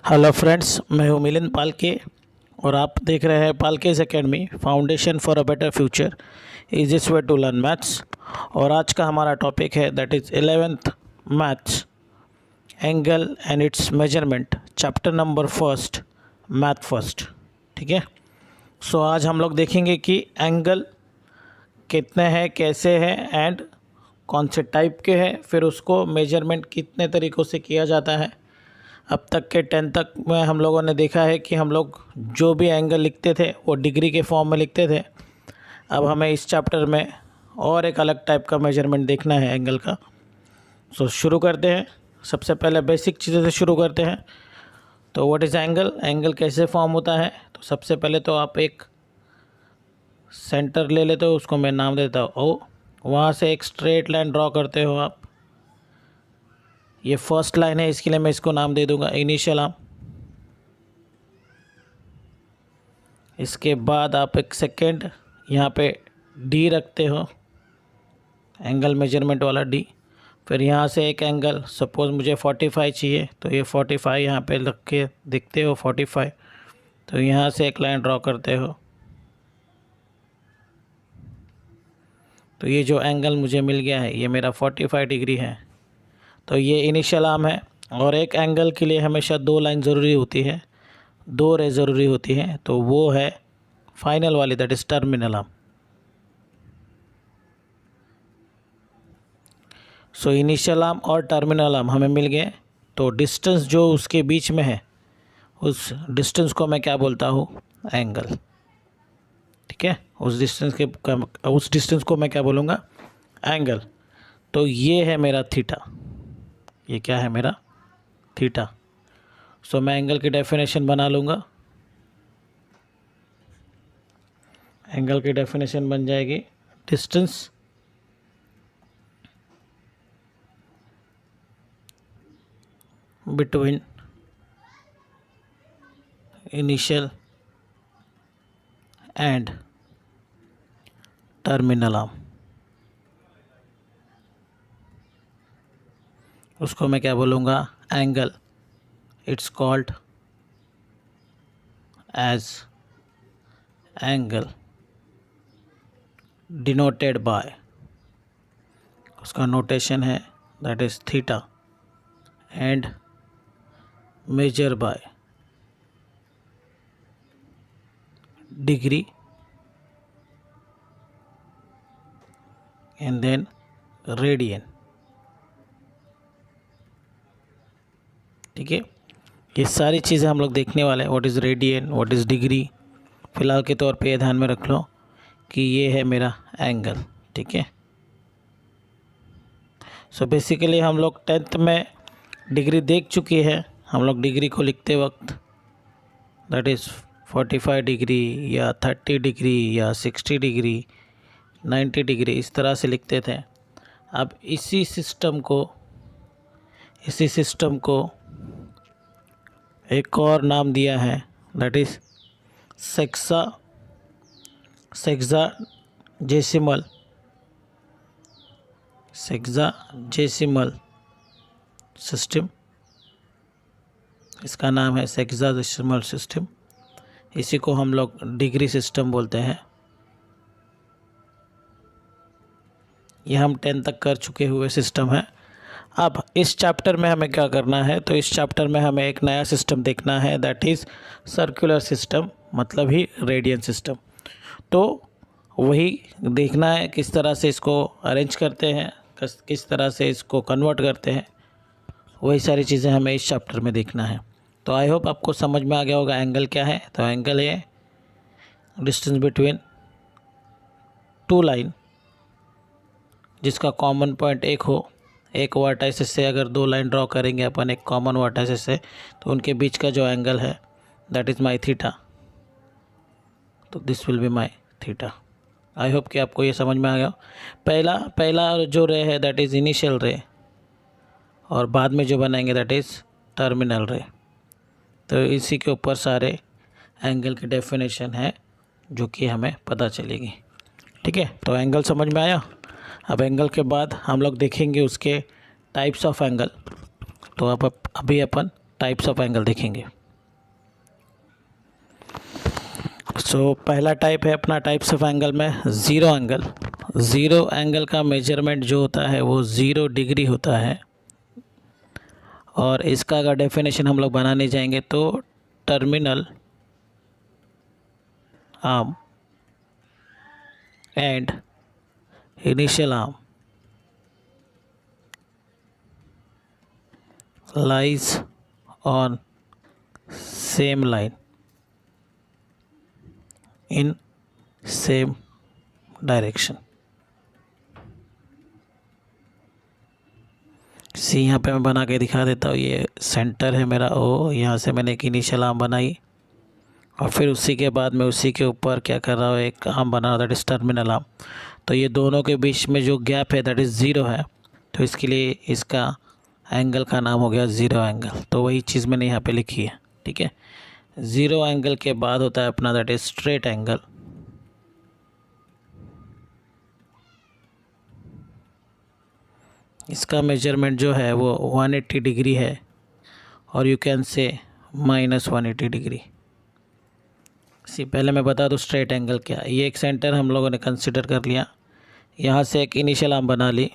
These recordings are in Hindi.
हेलो फ्रेंड्स, मैं हूँ मिलिंद पालके और आप देख रहे हैं पालकेज academy foundation for a better future easiest way to learn maths. और आज का हमारा टॉपिक है that is 11th maths, angle and its measurement, chapter number first, math first. ठीक है, सो आज हम लोग देखेंगे कि एंगल कितने हैं, कैसे हैं एंड कौन से टाइप के हैं, फिर उसको मेजरमेंट कितने तरीक़ों से किया जाता है। अब तक के 10 तक में हम लोगों ने देखा है कि हम लोग जो भी एंगल लिखते थे वो डिग्री के फॉर्म में लिखते थे। अब हमें इस चैप्टर में और एक अलग टाइप का मेजरमेंट देखना है एंगल का। सो शुरू करते हैं। सबसे पहले बेसिक चीज़ों से शुरू करते हैं। तो व्हाट इज़ एंगल, एंगल कैसे फॉर्म होता है। तो सबसे पहले तो आप एक सेंटर ले लेते हो, उसको मैं नाम देता हूँ ओ। वहाँ से एक स्ट्रेट लाइन ड्रॉ करते हो आप। ये फर्स्ट लाइन है, इसके लिए मैं इसको नाम दे दूंगा इनिशियल आर्म। इसके बाद आप एक सेकेंड यहाँ पे डी रखते हो, एंगल मेजरमेंट वाला डी। फिर यहाँ से एक एंगल, सपोज़ मुझे 45 चाहिए तो ये 45 यहाँ पे रख के देखते हो 45। तो यहाँ से एक लाइन ड्रॉ करते हो। तो ये जो एंगल मुझे मिल गया है ये मेरा 45 डिग्री है। तो ये इनिशियल आर्म है। और एक एंगल के लिए हमेशा दो लाइन ज़रूरी होती है, दो रे ज़रूरी होती है। तो वो है फाइनल वाली, that is terminal arm. So initial arm और टर्मिनल आर्म हमें मिल गए। तो डिस्टेंस जो उसके बीच में है उस डिस्टेंस को मैं क्या बोलता हूँ, एंगल। ठीक है, उस डिस्टेंस को मैं क्या बोलूँगा, एंगल। तो ये है मेरा थीटा, ये क्या है मेरा थीटा। सो मैं एंगल की डेफिनेशन बना लूँगा। एंगल की डेफिनेशन बन जाएगी distance between initial and terminal arm. उसको मैं क्या बोलूँगा, angle. It's called as angle denoted by, उसका नोटेशन है that is theta and measure by degree and then radian. ठीक है, ये सारी चीज़ें हम लोग देखने वाले हैं। What is radian, what is degree. फ़िलहाल के तौर पे ये ध्यान में रख लो कि ये है मेरा एंगल। ठीक है, सो बेसिकली हम लोग 10th में डिग्री देख चुकी है। हम लोग डिग्री को लिखते वक्त दैट इज़ 45 डिग्री या 30 डिग्री या 60 डिग्री 90 डिग्री इस तरह से लिखते थे। अब इसी सिस्टम को एक और नाम दिया है दैट इज़ सेक्साजेसिमल सिस्टम। इसका नाम है सेक्साजेसिमल सिस्टम। इसी को हम लोग डिग्री सिस्टम बोलते हैं। यह हम 10 तक कर चुके हुए सिस्टम है। अब इस चैप्टर में हमें क्या करना है, तो इस चैप्टर में हमें एक नया सिस्टम देखना है दैट इज़ सर्कुलर सिस्टम, मतलब ही रेडियन सिस्टम। तो वही देखना है किस तरह से इसको अरेंज करते हैं, किस तरह से इसको कन्वर्ट करते हैं। वही सारी चीज़ें हमें इस चैप्टर में देखना है। तो आई होप आपको समझ में आ गया होगा एंगल क्या है। तो एंगल है डिस्टेंस बिटवीन टू लाइन जिसका कॉमन पॉइंट एक हो। एक वर्टाइसिस से अगर दो लाइन ड्रॉ करेंगे अपन एक कॉमन वर्टाइसिस से, तो उनके बीच का जो एंगल है दैट इज़ माई थीटा। तो this will be my theta. I hope कि आपको ये समझ में आ गया। पहला जो रे है दैट इज़ इनिशियल रे, और बाद में जो बनाएंगे दैट इज़ टर्मिनल रे। तो इसी के ऊपर सारे एंगल की डेफिनेशन है जो कि हमें पता चलेगी। ठीक है, तो एंगल समझ में आया। अब एंगल के बाद हम लोग देखेंगे उसके टाइप्स ऑफ एंगल। तो अब अभी अपन टाइप्स ऑफ एंगल देखेंगे। सो पहला टाइप है अपना टाइप्स ऑफ एंगल में ज़ीरो एंगल। ज़ीरो एंगल का मेजरमेंट जो होता है वो 0 डिग्री होता है। और इसका अगर डेफिनेशन हम लोग बनाने जाएंगे तो terminal arm and initial arm lies on same line in same direction। सी यहाँ पे मैं बना के दिखा देता हूँ। ये सेंटर है मेरा ओ, यहाँ से मैंने एक इनिशियल आर्म बनाई और फिर उसी के बाद मैं उसी के ऊपर क्या कर रहा हूँ, एक आर्म बना रहा, दैट इज़ टर्मिनल आर्म। तो ये दोनों के बीच में जो गैप है दैट इज़ ज़ीरो है, तो इसके लिए इसका एंगल का नाम हो गया ज़ीरो एंगल। तो वही चीज़ मैंने यहाँ पे लिखी है, ठीक है। ज़ीरो एंगल के बाद होता है अपना दैट इज़ स्ट्रेट एंगल। इसका मेजरमेंट जो है वो 180 डिग्री है और यू कैन से -180 डिग्री। पहले मैं बता दूँ स्ट्रेट एंगल क्या है। ये एक सेंटर हम लोगों ने कंसिडर कर लिया, यहाँ से एक इनिशियल आर्म बना ली,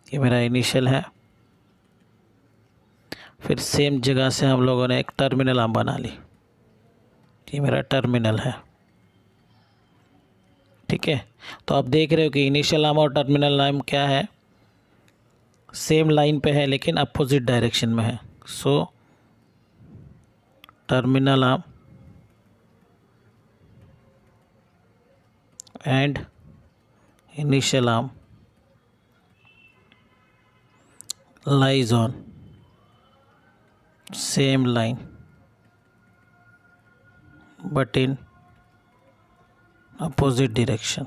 ये मेरा इनिशियल है। फिर सेम जगह से हम लोगों ने एक टर्मिनल आर्म बना ली, ये मेरा टर्मिनल है, ठीक है। तो आप देख रहे हो कि इनिशियल आर्म और टर्मिनल आर्म क्या है, सेम लाइन पे है लेकिन अपोजिट डायरेक्शन में है। So terminal arm and initial arm lies on same line but in opposite direction।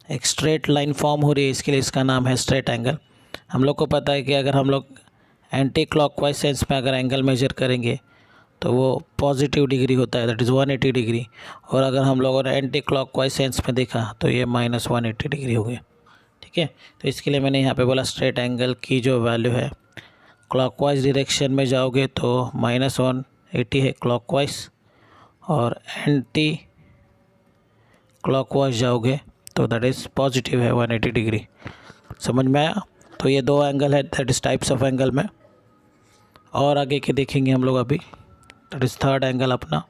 एक स्ट्रेट लाइन फॉर्म हो रही है, इसके लिए इसका नाम है स्ट्रेट एंगल। हम लोग को पता है कि अगर हम लोग एंटी क्लॉकवाइज सेंस में अगर एंगल मेजर करेंगे तो वो पॉजिटिव डिग्री होता है, दैट इज़ 180 डिग्री। और अगर हम लोगों ने एंटी क्लॉकवाइज सेंस में देखा तो ये -180 डिग्री हो गया, ठीक है। तो इसके लिए मैंने यहाँ पे बोला स्ट्रेट एंगल की जो वैल्यू है, क्लॉकवाइज डायरेक्शन में जाओगे तो -180 है क्लॉकवाइज, और एंटी क्लॉकवाइज जाओगे तो दैट इज़ पॉजिटिव है 180 डिग्री। समझ में आया? तो ये दो एंगल है, that is types of angle में। और आगे के देखेंगे हम लोग अभी, दैट इज़ थर्ड एंगल अपना।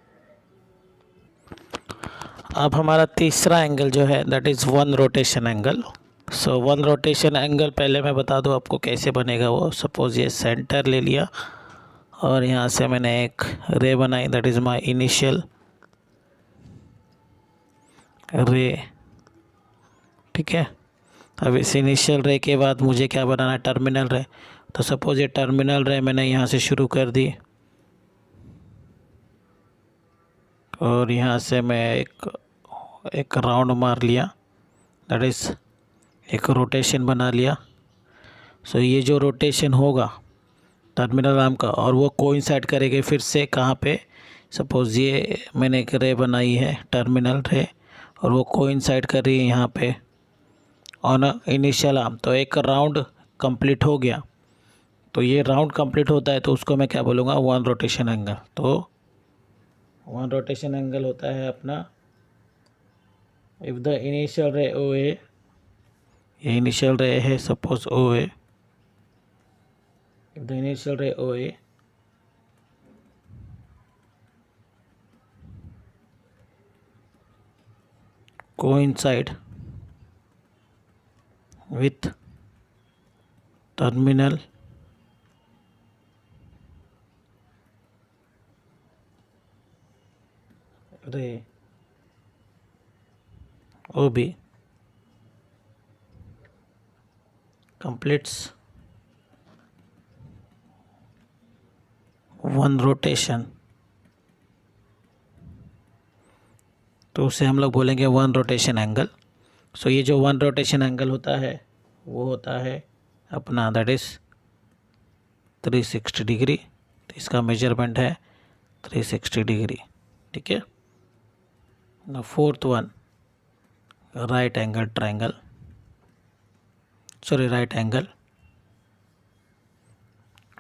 अब हमारा तीसरा एंगल जो है that is one rotation angle. So one rotation angle पहले मैं बता दूं आपको कैसे बनेगा वो। सपोज़ ये सेंटर ले लिया और यहाँ से मैंने एक रे बनाई, दैट इज़ माय इनिशियल रे, ठीक है। अब इस इनिशियल रे के बाद मुझे क्या बनाना है, टर्मिनल रे। तो सपोज़ ये टर्मिनल रे मैंने यहाँ से शुरू कर दी और यहाँ से मैं एक राउंड मार लिया, दैट इज़ एक रोटेशन बना लिया। सो ये जो रोटेशन होगा टर्मिनल आर्म का, और वो कोइंसाइड करेंगे फिर से कहाँ पे, सपोज़ ये मैंने एक रे बनाई है टर्मिनल रे और वो कोइंसाइड कर रही है यहाँ पे ऑन इनिशियल आर्म। तो एक राउंड कंप्लीट हो गया। तो ये राउंड कंप्लीट होता है तो उसको मैं क्या बोलूँगा, वन रोटेशन एंगल। तो वन रोटेशन एंगल होता है अपना, if the initial ray O ए, ये इनिशियल रे है suppose O A, if the initial ray O A coincide with terminal ray OB completes one rotation, तो उसे हम लोग बोलेंगे वन रोटेशन एंगल। सो ये जो वन रोटेशन एंगल होता है वो होता है अपना दैट इज़ 360 डिग्री। तो इसका मेजरमेंट है 360 डिग्री, ठीक है ना। Fourth one right angle triangle, sorry right angle.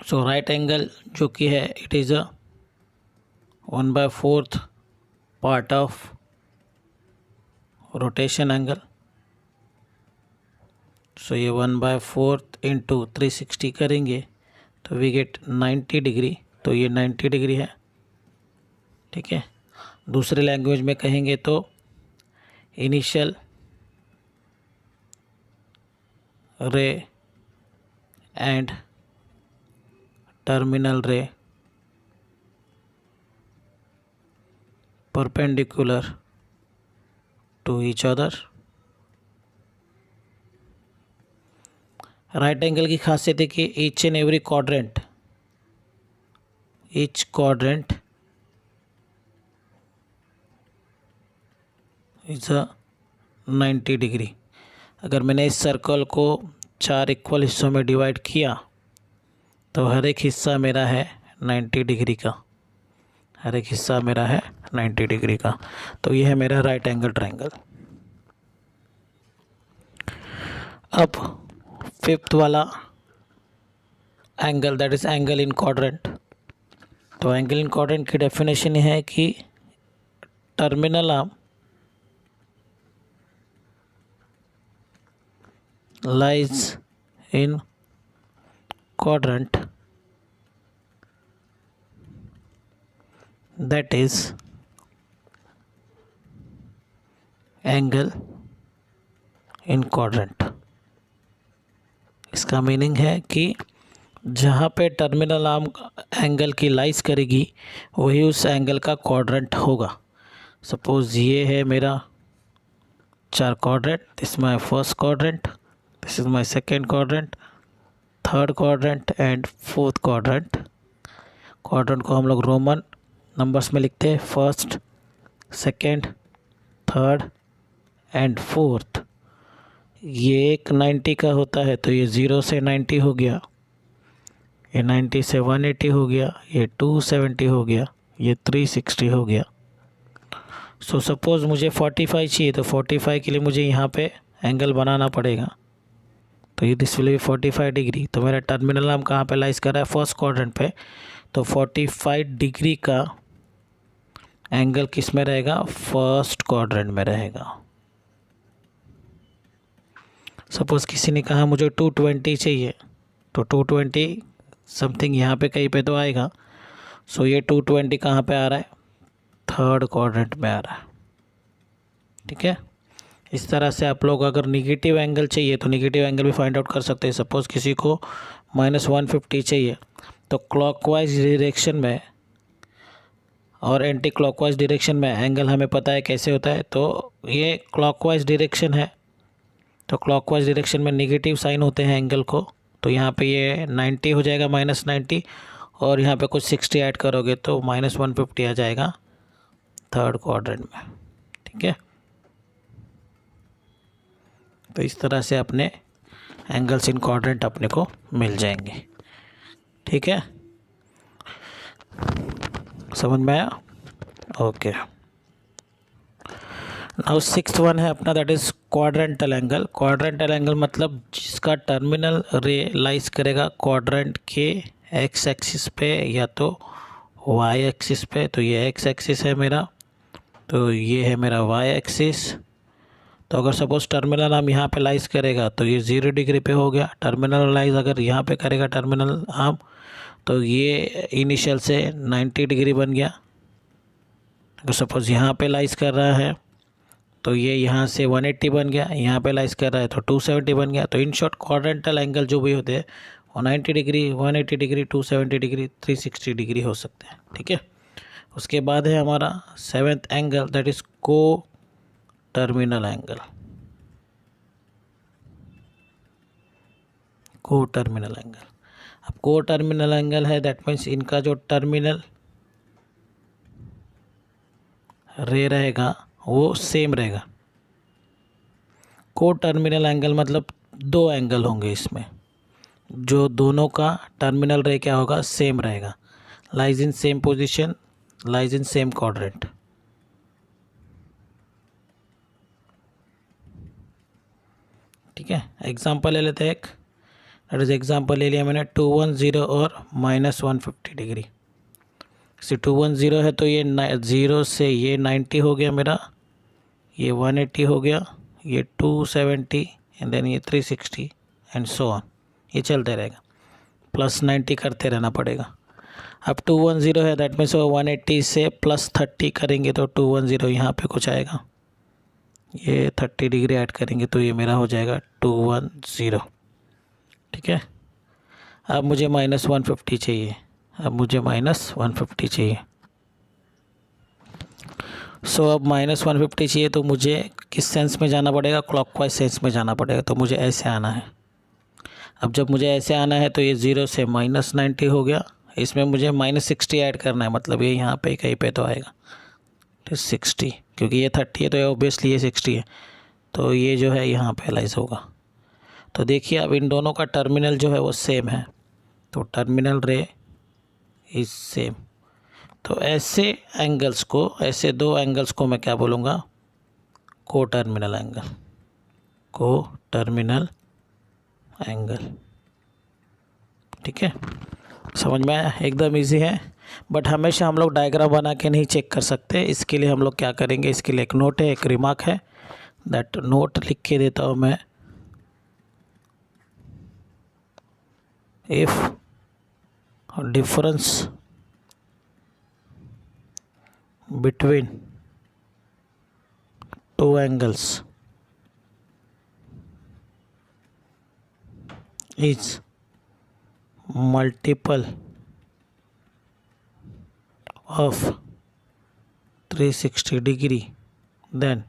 So right angle जो कि है it is a 1/4 part of rotation angle. So ये 1/4 इंटू 360 करेंगे तो वी गेट 90 डिग्री। तो ये 90 डिग्री है, ठीक है। दूसरे लैंग्वेज में कहेंगे तो initial ray and terminal ray perpendicular to each other. Right angle की खासियत है कि each and every quadrant is a 90 degree. अगर मैंने इस सर्कल को 4 इक्वल हिस्सों में डिवाइड किया तो हर एक हिस्सा मेरा है 90 डिग्री का, हर एक हिस्सा मेरा है 90 डिग्री का। तो ये है मेरा राइट एंगल ट्रायंगल। अब फिफ्थ वाला angle that is angle in quadrant. तो एंगल इन क्वाड्रेंट की डेफिनेशन है कि terminal arm lies in quadrant that is angle in quadrant। इसका मीनिंग है कि जहाँ पे टर्मिनल आर्म एंगल की लाइज करेगी वही उस एंगल का क्वाड्रेंट होगा। सपोज ये है मेरा 4 quadrant, this my first quadrant, this is my second quadrant, third quadrant and fourth quadrant। Quadrant को हम लोग रोमन नंबर्स में लिखते हैं, first, second, third and fourth. ये एक 90 का होता है तो ये 0 से 90 हो गया, ये 90 से 180 हो गया, ये 270 हो गया, ये 360 हो गया। सो सपोज़ मुझे 45 चाहिए तो 45 के लिए मुझे यहाँ पे एंगल बनाना पड़ेगा। तो ये दिस विल बी 45 डिग्री। तो मेरा टर्मिनल आर्म कहाँ पे लाइज कर रहा है? फर्स्ट क्वाड्रेंट पे। तो 45 डिग्री का एंगल किस में रहेगा? फर्स्ट क्वाड्रेंट में रहेगा। सपोज किसी ने कहा मुझे 220 चाहिए तो 220 समथिंग यहाँ पे कहीं पे तो आएगा। सो ये 220 कहाँ पे आ रहा है? थर्ड क्वाड्रेंट में आ रहा है, ठीक है। इस तरह से आप लोग अगर निगेटिव एंगल चाहिए तो निगेटिव एंगल भी फाइंड आउट कर सकते हैं। सपोज़ किसी को -150 चाहिए तो क्लॉकवाइज डायरेक्शन में और एंटी क्लॉकवाइज डायरेक्शन में एंगल हमें पता है कैसे होता है। तो ये क्लॉकवाइज डायरेक्शन है तो क्लॉकवाइज डायरेक्शन में नेगेटिव साइन होते हैं एंगल को। तो यहाँ पे ये 90 हो जाएगा, -90, और यहाँ पे कुछ 60 ऐड करोगे तो -150 आ जाएगा थर्ड क्वाड्रेंट में, ठीक है। तो इस तरह से अपने एंगल्स इन क्वाड्रेंट अपने को मिल जाएंगे, ठीक है। समझ में आया? ओके। नाउ सिक्स्थ वन है अपना, that is quadrantal angle. Quadrantal angle मतलब जिसका टर्मिनल रे लाइज करेगा क्वाड्रेंट के एक्स एक्सिस पे या तो वाई एक्सिस पे। तो ये एक्स एक्सिस है मेरा, तो ये है मेरा वाई एक्सिस। तो अगर सपोज टर्मिनल आर्म यहाँ पे लाइज करेगा तो ये 0 डिग्री पे हो गया। टर्मिनल लाइज अगर यहाँ पे करेगा टर्मिनल आर्म तो ये इनिशियल से 90 डिग्री बन गया। अगर सपोज यहाँ पे लाइज कर रहा है तो ये यहाँ से 180 बन गया, यहाँ पे लाइज कर रहा है तो 270 बन गया। तो इन शॉर्ट क्वाड्रेंटल एंगल जो भी होते हैं वो 90 डिग्री, 180 डिग्री, 270 डिग्री, 360 डिग्री हो सकते हैं, ठीक है। उसके बाद है हमारा सेवेंथ एंगल, दैट इज को टर्मिनल एंगल। को टर्मिनल एंगल, अब को टर्मिनल एंगल है दैट मीन्स इनका जो टर्मिनल रे रहेगा वो सेम रहेगा। को टर्मिनल एंगल मतलब 2 एंगल होंगे इसमें, जो दोनों का टर्मिनल रे क्या होगा? सेम रहेगा। Lies in same position, lies in same quadrant, ठीक है। एग्जांपल ले लेते हैं एक, दैट इज एग्जांपल ले लिया मैंने 210 और -150 डिग्री। से 210 है तो ये 0 से ये 90 हो गया मेरा, ये 180 हो गया, ये 270 एंड देन ये 360 एंड सो ऑन, ये चलते रहेगा, +90 करते रहना पड़ेगा। अब 210 है दैट मीन्स 180 से +30 करेंगे तो 210 यहाँ पे कुछ आएगा, ये 30 डिग्री ऐड करेंगे तो ये मेरा हो जाएगा 210। ठीक है, अब मुझे -150 चाहिए, अब मुझे -150 चाहिए। सो अब -150 चाहिए तो मुझे किस सेंस में जाना पड़ेगा, क्लॉकवाइज सेंस में जाना पड़ेगा, तो मुझे ऐसे आना है। अब जब मुझे ऐसे आना है तो ये 0 से -90 हो गया, इसमें मुझे -60 ऐड करना है, मतलब ये यहाँ पे कहीं पे तो आएगा 60, क्योंकि ये 30 है तो ये ऑब्वियसली ये 60 है, तो ये जो है यहाँ पे एलाइज होगा। तो देखिए अब इन दोनों का टर्मिनल जो है वो सेम है, तो टर्मिनल रे इज सेम। तो ऐसे एंगल्स को, ऐसे दो एंगल्स को मैं क्या बोलूँगा, को टर्मिनल एंगल, को टर्मिनल एंगल। ठीक है, समझ में आया, एकदम इजी है। बट हमेशा हम लोग डायग्राम बना के नहीं चेक कर सकते, इसके लिए हम लोग क्या करेंगे, इसके लिए एक नोट है, एक रिमार्क है, दैट नोट लिख के देता हूँ मैं। If difference between two angles is multiple of 360 degree, then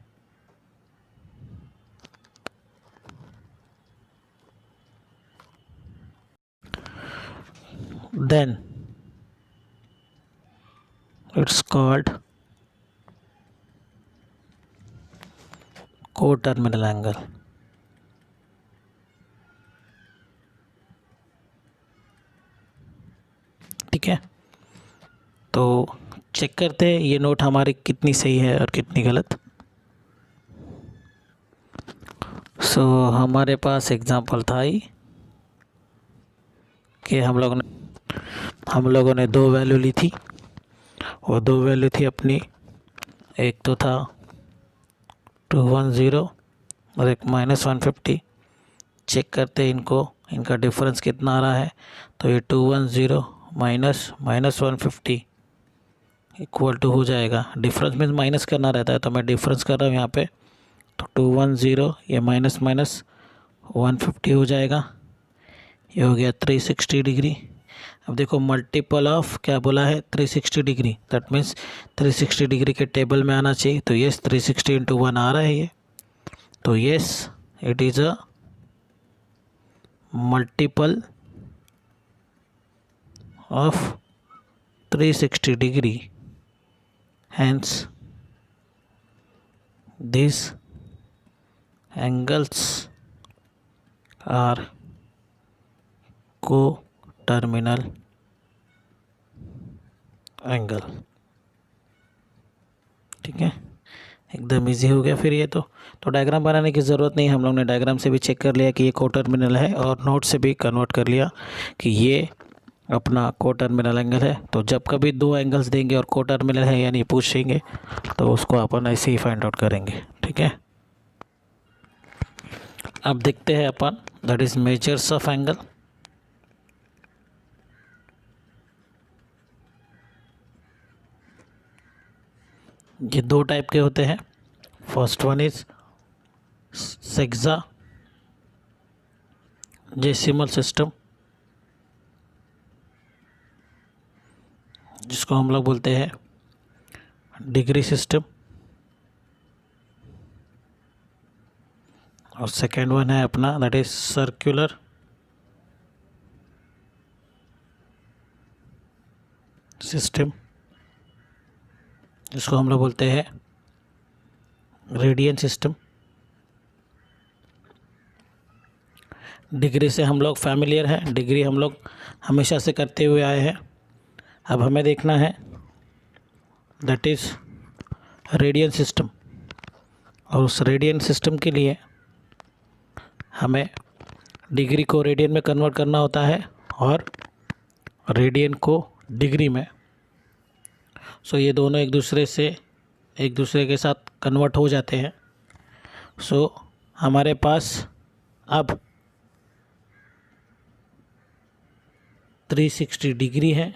it's called co-terminal angle। ठीक है, तो चेक करते हैं ये नोट हमारी कितनी सही है और कितनी गलत। सो हमारे पास एग्जांपल था ही कि हम लोगों ने दो वैल्यू ली थी, और दो वैल्यू थी अपनी, एक तो था 210 और एक -150। चेक करते हैं इनको, इनका डिफरेंस कितना आ रहा है, तो ये 210 माइनस 150 इक्वल टू हो जाएगा, डिफरेंस मीन्स माइनस करना रहता है तो मैं डिफरेंस कर रहा हूँ यहाँ पे, तो 210 ये माइनस 150 हो जाएगा, ये हो गया 360 डिग्री। अब देखो मल्टीपल ऑफ क्या बोला है, 360 डिग्री, दैट मीन्स 360 डिग्री के टेबल में आना चाहिए, तो यस 360 इंटू 1 आ रहा है ये, तो yes it is a multiple of 360 degree, hence these angles are co-terminal angle। ठीक है, एकदम इजी हो गया फिर ये तो डायग्राम बनाने की ज़रूरत नहीं, हम लोग ने डायग्राम से भी चेक कर लिया कि ये को टर्मिनल है, और नोट से भी कन्वर्ट कर लिया कि ये अपना को टर्मिनल एंगल है। तो जब कभी दो एंगल्स देंगे और को टर्मिनल है यानी पूछेंगे, तो उसको अपन ऐसे ही फाइंड आउट करेंगे। ठीक है, अब देखते हैं अपन that is measures of angle. ये दो टाइप के होते हैं, first one is sexagesimal system, जिसको हम लोग बोलते हैं डिग्री सिस्टम, और सेकेंड वन है अपना दैट इज सर्कुलर सिस्टम, जिसको हम लोग बोलते हैं रेडियन सिस्टम। डिग्री से हम लोग फैमिलियर हैं, डिग्री हम लोग हमेशा से करते हुए आए हैं। अब हमें देखना है दैट इज़ रेडियन सिस्टम, और उस रेडियन सिस्टम के लिए हमें डिग्री को रेडियन में कन्वर्ट करना होता है और रेडियन को डिग्री में। सो ये दोनों एक दूसरे के साथ कन्वर्ट हो जाते हैं। सो हमारे पास अब 360 डिग्री है,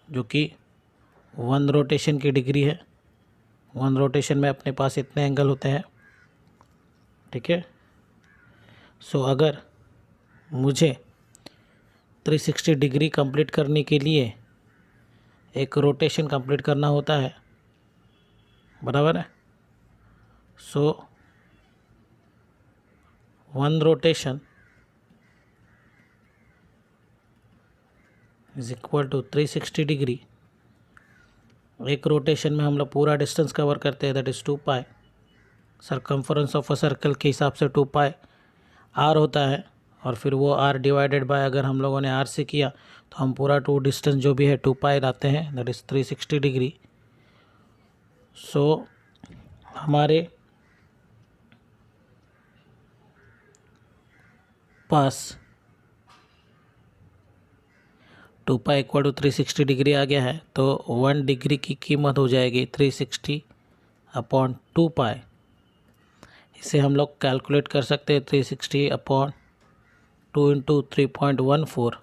जो कि 1 रोटेशन की डिग्री है। 1 रोटेशन में अपने पास इतने एंगल होते हैं, ठीक है। सो अगर मुझे 360 डिग्री कंप्लीट करने के लिए एक रोटेशन कंप्लीट करना होता है, बराबर है। So 1 rotation is equal to 360 degree. एक रोटेशन में हम लोग पूरा डिस्टेंस कवर करते हैं, that is 2 pi. Circumference of a circle के हिसाब से 2 पाई आर होता है, और फिर वो आर डिवाइडेड बाय, अगर हम लोगों ने आर से किया तो हम पूरा डिस्टेंस जो भी है 2 पाई लाते हैं, दैट इज़ 360 डिग्री। सो हमारे पास 2 पाई इक्वल टू 360 डिग्री आ गया है। तो 1 डिग्री की कीमत हो जाएगी 360 अपॉन 2 पाई। इसे हम लोग कैलकुलेट कर सकते हैं, 360 अपॉन 2 इंटू 3.14।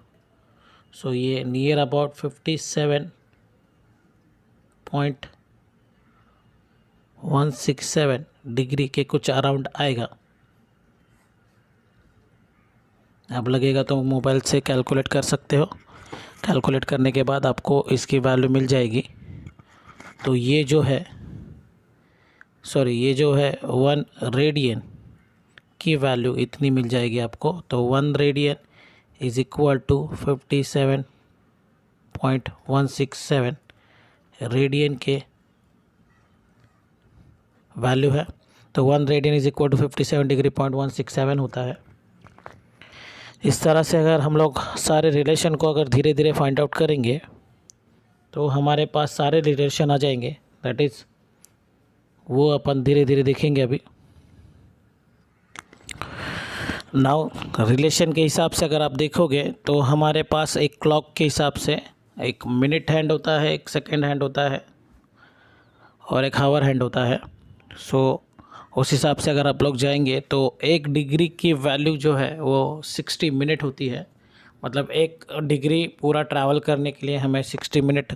सो ये नियर अबाउट 57.167 डिग्री के कुछ अराउंड आएगा। अब लगेगा तो मोबाइल से कैलकुलेट कर सकते हो। कैलकुलेट करने के बाद आपको इसकी वैल्यू मिल जाएगी। तो ये जो है 1 रेडियन की वैल्यू इतनी मिल जाएगी आपको। तो 1 radian is equal to 57.167 radian के वैल्यू है। तो 1 radian is equal to 57 degree 0.167 होता है। इस तरह से अगर हम लोग सारे रिलेशन को अगर धीरे धीरे फाइंड आउट करेंगे तो हमारे पास सारे रिलेशन आ जाएंगे। दैट इज़ वो अपन धीरे धीरे देखेंगे अभी। नाउ रिलेशन के हिसाब से अगर आप देखोगे तो हमारे पास एक क्लॉक के हिसाब से एक मिनट हैंड होता है, एक सेकेंड हैंड होता है और एक हावर हैंड होता है। सो उस हिसाब से अगर आप लोग जाएंगे तो 1 डिग्री की वैल्यू जो है वो 60 मिनट होती है। मतलब 1 डिग्री पूरा ट्रैवल करने के लिए हमें 60 मिनट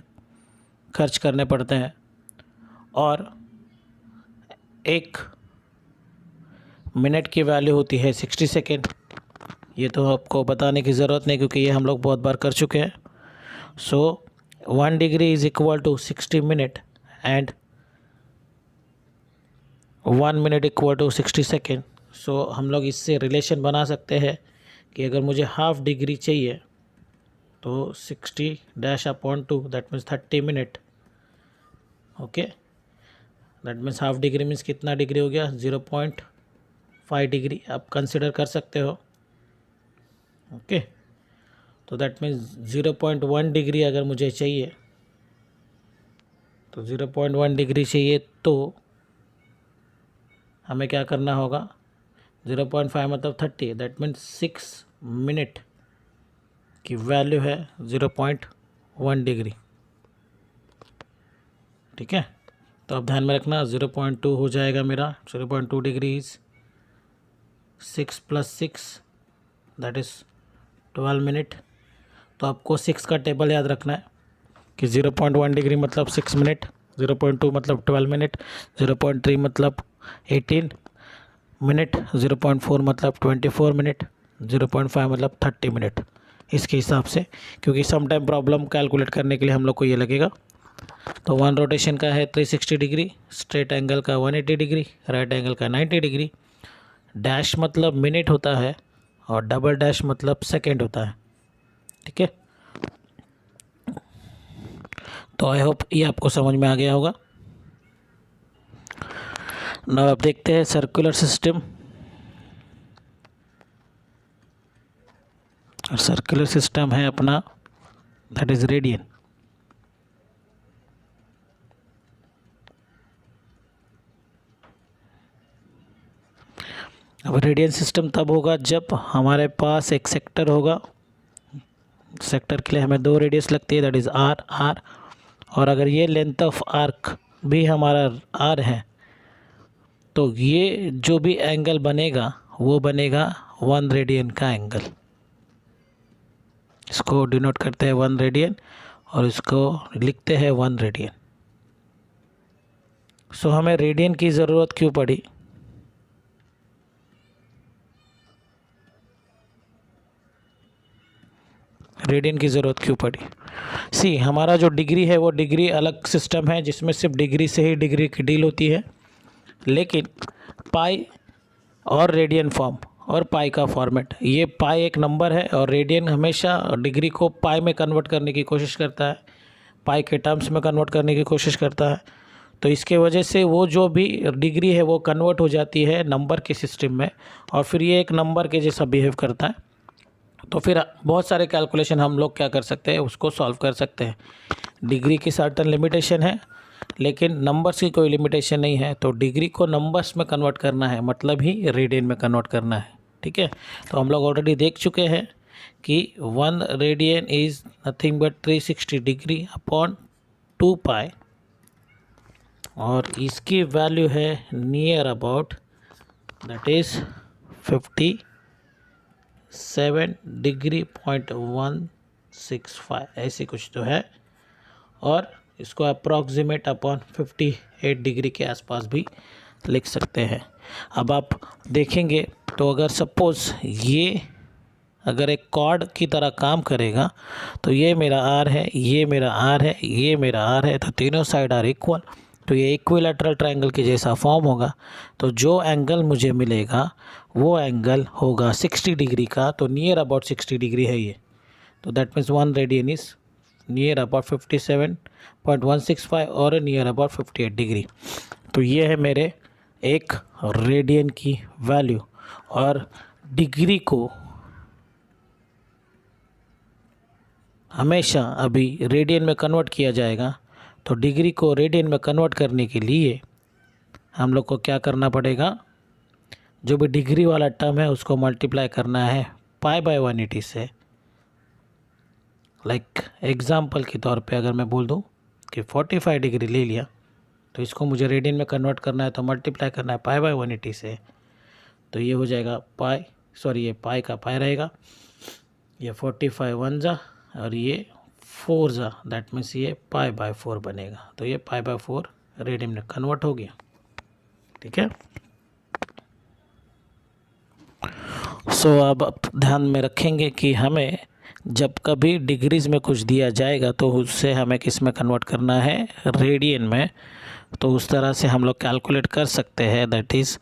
खर्च करने पड़ते हैं, और 1 मिनट की वैल्यू होती है 60 सेकेंड। ये तो आपको बताने की ज़रूरत नहीं क्योंकि ये हम लोग बहुत बार कर चुके हैं। So 1 degree is equal to 60 minute and 1 minute equal to 60 second. So हम लोग इससे रिलेशन बना सकते हैं कि अगर मुझे हाफ डिग्री चाहिए तो 60 dash upon 2 that means 30 minute. Okay, that means half degree means कितना डिग्री हो गया, 0.5 डिग्री आप कंसिडर कर सकते हो। ओके, तो दैट मीन्स 0.1 डिग्री अगर मुझे चाहिए तो 0.1 डिग्री चाहिए तो हमें क्या करना होगा, 0.5 मतलब 30, दैट मीन्स 6 मिनट की वैल्यू है 0.1 डिग्री। ठीक है, तो अब ध्यान में रखना 0.2 हो जाएगा मेरा। 0.2 degree is 6 + 6 that is 12 minute. तो आपको 6 का टेबल याद रखना है कि 0.1 डिग्री मतलब 6 मिनट, 0.2 मतलब 12 मिनट, 0.3 मतलब 18 मिनट, 0.4 मतलब 24 मिनट, 0.5 मतलब 30 मिनट। इसके हिसाब से, क्योंकि सम टाइम प्रॉब्लम कैलकुलेट करने के लिए हम लोग को ये लगेगा। तो 1 रोटेशन का है 360 डिग्री, स्ट्रेट एंगल का 180 डिग्री, राइट एंगल का 90 डिग्री। डैश मतलब मिनट होता है और डबल डैश मतलब सेकेंड होता है। ठीक है, तो आई होप ये आपको समझ में आ गया होगा। now अब देखते हैं सर्कुलर सिस्टम। और सर्कुलर सिस्टम है अपना दैट इज रेडियन। अब रेडियन सिस्टम तब होगा जब हमारे पास एक सेक्टर होगा, सेक्टर के लिए हमें 2 रेडियस लगती है, दैट इज़ आर, और अगर ये लेंथ ऑफ आर्क भी हमारा आर है तो ये जो भी एंगल बनेगा वो बनेगा 1 रेडियन का एंगल। इसको डिनोट करते हैं 1 रेडियन और इसको लिखते हैं 1 रेडियन। सो हमें रेडियन की ज़रूरत क्यों पड़ी? रेडियन की ज़रूरत क्यों पड़ी? सी, हमारा जो डिग्री है वो डिग्री अलग सिस्टम है जिसमें सिर्फ डिग्री से ही डिग्री की डील होती है, लेकिन पाई और रेडियन फॉर्म और पाई का फॉर्मेट, ये पाई एक नंबर है और रेडियन हमेशा डिग्री को पाई में कन्वर्ट करने की कोशिश करता है, पाई के टर्म्स में कन्वर्ट करने की कोशिश करता है। तो इसके वजह से वो जो भी डिग्री है वो कन्वर्ट हो जाती है नंबर के सिस्टम में और फिर ये एक नंबर के जैसा बिहेव करता है। तो फिर बहुत सारे कैलकुलेशन हम लोग क्या कर सकते हैं, उसको सॉल्व कर सकते हैं। डिग्री की सर्टन लिमिटेशन है लेकिन नंबर्स की कोई लिमिटेशन नहीं है, तो डिग्री को नंबर्स में कन्वर्ट करना है मतलब ही रेडियन में कन्वर्ट करना है। ठीक है, तो हम लोग ऑलरेडी देख चुके हैं कि 1 radian is nothing but 360 degree upon 2 पाई और इसकी वैल्यू है near about that is 57 degree .165 ऐसी कुछ तो है, और इसको अप्रॉक्सीमेट अपॉन 58 डिग्री के आसपास भी लिख सकते हैं। अब आप देखेंगे तो अगर सपोज़ ये अगर एक कॉर्ड की तरह काम करेगा तो ये मेरा आर है, ये मेरा आर है, ये मेरा आर है, तो तीनों साइड आर इक्वल, तो ये इक्विलैटरल ट्रायंगल के जैसा फॉर्म होगा। तो जो एंगल मुझे मिलेगा वो एंगल होगा 60 डिग्री का, तो नियर अबाउट 60 डिग्री है ये, तो that means 1 radian is near about 57.165 और नियर अबाउट 58 डिग्री। तो ये है मेरे एक रेडियन की वैल्यू। और डिग्री को हमेशा अभी रेडियन में कन्वर्ट किया जाएगा, तो डिग्री को रेडियन में कन्वर्ट करने के लिए हम लोग को क्या करना पड़ेगा, जो भी डिग्री वाला टर्म है उसको मल्टीप्लाई करना है पाई बाय 180 से। लाइक एग्ज़ाम्पल के तौर पे अगर मैं बोल दूं कि 45 डिग्री ले लिया तो इसको मुझे रेडियन में कन्वर्ट करना है, तो मल्टीप्लाई करना है पाई बाय 180 से, तो ये हो जाएगा पाई, सॉरी ये पाई का पाई रहेगा, ये 45 1 जा और ये 4 जा, दैट मीन्स ये पाई बाय 4 बनेगा, तो ये पाई बाय 4 रेडियन में कन्वर्ट हो गया। ठीक है, सो अब आप ध्यान में रखेंगे कि हमें जब कभी डिग्रीज़ में कुछ दिया जाएगा तो उससे हमें किस में कन्वर्ट करना है, रेडियन में। तो उस तरह से हम लोग कैलकुलेट कर सकते हैं, दैट इज़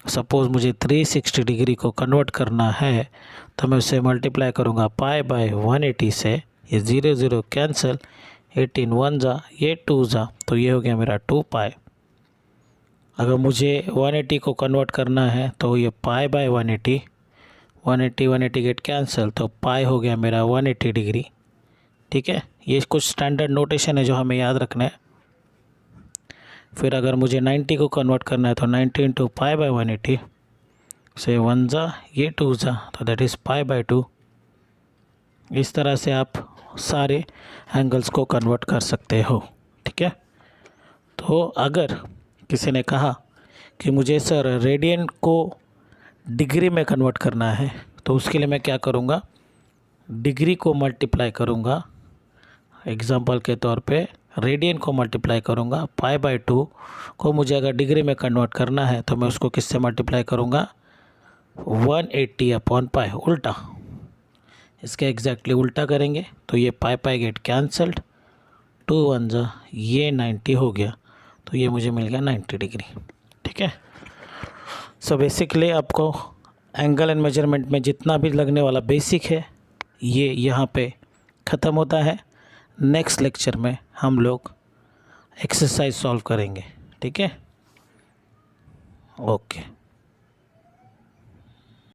सपोज़ मुझे 360 डिग्री को कन्वर्ट करना है तो मैं उसे मल्टीप्लाई करूँगा पाई बाय 180 से, ये 0 0 कैंसिल, 18 1 जा, ये 2 जा, तो ये हो गया मेरा 2 पाई। अगर मुझे 180 को कन्वर्ट करना है तो ये पाई बाय 180 180 गेट कैंसिल, तो पाई हो गया मेरा 180 डिग्री। ठीक है, ये कुछ स्टैंडर्ड नोटेशन है जो हमें याद रखना है। फिर अगर मुझे 90 को कन्वर्ट करना है तो 90 इंटू पाई बाय 180 से 1 जा, ये 2 जा, तो दैट इज़ पाई बाय 2। इस तरह से आप सारे एंगल्स को कन्वर्ट कर सकते हो। ठीक है, तो अगर किसी ने कहा कि मुझे सर रेडियन को डिग्री में कन्वर्ट करना है, तो उसके लिए मैं क्या करूँगा, डिग्री को मल्टीप्लाई करूँगा, एग्जांपल के तौर पे रेडियन को मल्टीप्लाई करूँगा, पाई बाय 2 को मुझे अगर डिग्री में कन्वर्ट करना है तो मैं उसको किससे मल्टीप्लाई करूँगा, 180 अपॉन पाई, उल्टा, इसके एग्जैक्टली उल्टा करेंगे तो ये पाई पाई गेट कैंसल्ड, 2 1 जा, ये 90 हो गया, तो ये मुझे मिल गया 90 डिग्री। ठीक है, सो बेसिकली आपको एंगल एंड मेजरमेंट में जितना भी लगने वाला बेसिक है ये यहाँ पे ख़त्म होता है। नेक्स्ट लेक्चर में हम लोग एक्सरसाइज सॉल्व करेंगे। ठीक है, ओके।